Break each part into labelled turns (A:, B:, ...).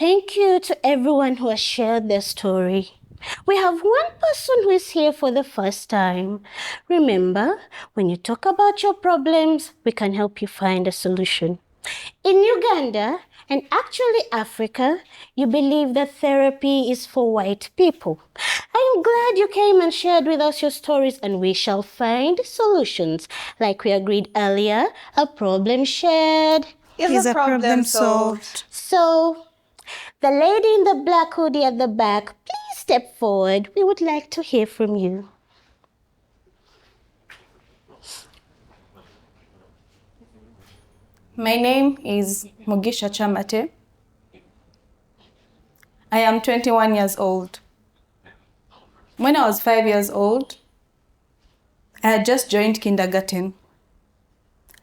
A: Thank you to everyone who has shared their story. We have one person who is here for the first time. Remember, when you talk about your problems, we can help you find a solution. In Uganda, and actually Africa, you believe that therapy is for white people. I am glad you came and shared with us your stories, and we shall find solutions. Like we agreed earlier, a problem shared
B: is a problem solved.
A: So, the lady in the black hoodie at the back, please step forward. We would like to hear from you.
B: My name is Mugisha Chamate. I am 21 years old. When I was 5 years old, I had just joined kindergarten.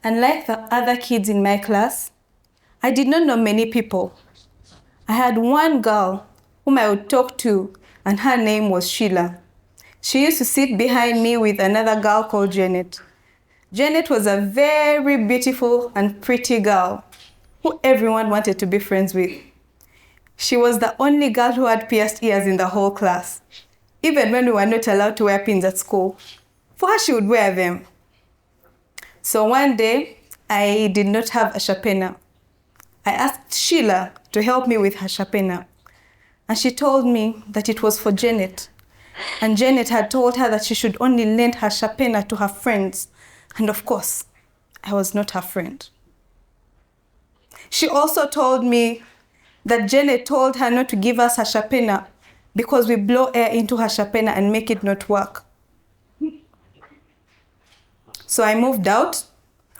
B: Unlike the other kids in my class, I did not know many people. I had one girl whom I would talk to, and her name was Sheila. She used to sit behind me with another girl called Janet. Janet was a very beautiful and pretty girl who everyone wanted to be friends with. She was the only girl who had pierced ears in the whole class. Even when we were not allowed to wear pins at school, for her she would wear them. So one day, I did not have a sharpener. I asked Sheila to help me with her sharpener, and she told me that it was for Janet. And Janet had told her that she should only lend her sharpener to her friends. And of course, I was not her friend. She also told me that Janet told her not to give us her sharpener because we blow air into her sharpener and make it not work. So I moved out,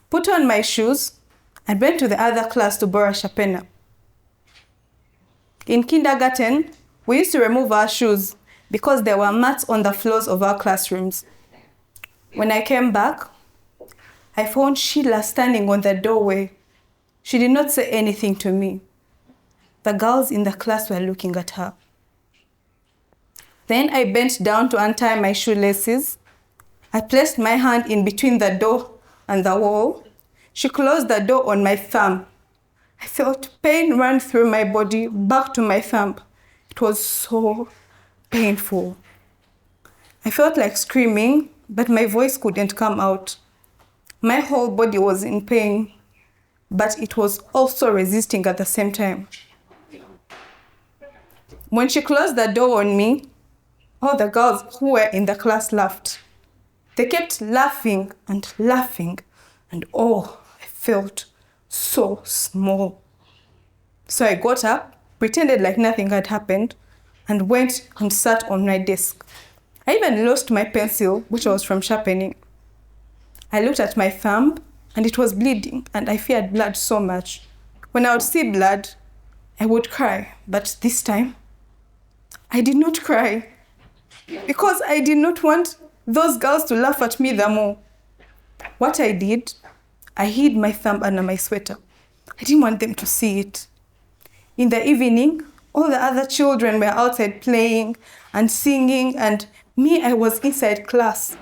B: put on my shoes, and went to the other class to borrow a sharpener. In kindergarten, we used to remove our shoes because there were mats on the floors of our classrooms. When I came back, I found Sheila standing on the doorway. She did not say anything to me. The girls in the class were looking at her. Then I bent down to untie my shoelaces. I placed my hand in between the door and the wall. She closed the door on my thumb. I felt pain run through my body back to my thumb. It was so painful. I felt like screaming, but my voice couldn't come out. My whole body was in pain, but it was also resisting at the same time. When she closed the door on me, all the girls who were in the class laughed. They kept laughing, and oh, I felt so small. So I got up, pretended like nothing had happened, and went and sat on my desk. I even lost my pencil, which was from sharpening. I looked at my thumb, and it was bleeding, and I feared blood so much. When I would see blood, I would cry, but this time, I did not cry, because I did not want those girls to laugh at me the more. What I did, I hid my thumb under my sweater. I didn't want them to see it. In the evening, all the other children were outside playing and singing, and me, I was inside class,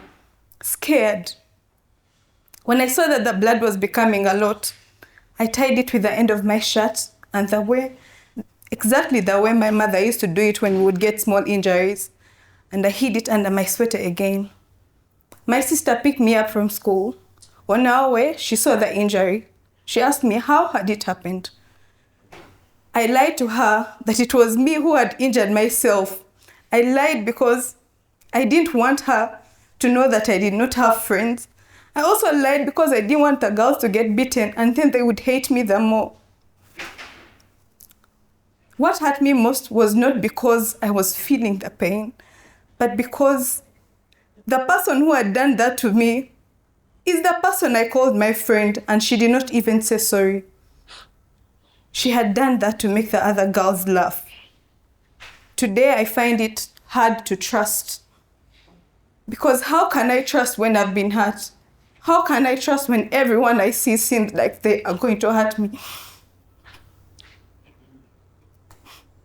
B: scared. When I saw that the blood was becoming a lot, I tied it with the end of my shirt, and exactly the way my mother used to do it when we would get small injuries, and I hid it under my sweater again. My sister picked me up from school. On our way, she saw the injury. She asked me how had it happened. I lied to her that it was me who had injured myself. I lied because I didn't want her to know that I did not have friends. I also lied because I didn't want the girls to get beaten, and then they would hate me the more. What hurt me most was not because I was feeling the pain, but because the person who had done that to me is the person I called my friend, and she did not even say sorry. She had done that to make the other girls laugh. Today I find it hard to trust. Because how can I trust when I've been hurt? How can I trust when everyone I see seems like they are going to hurt me?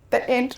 B: The end.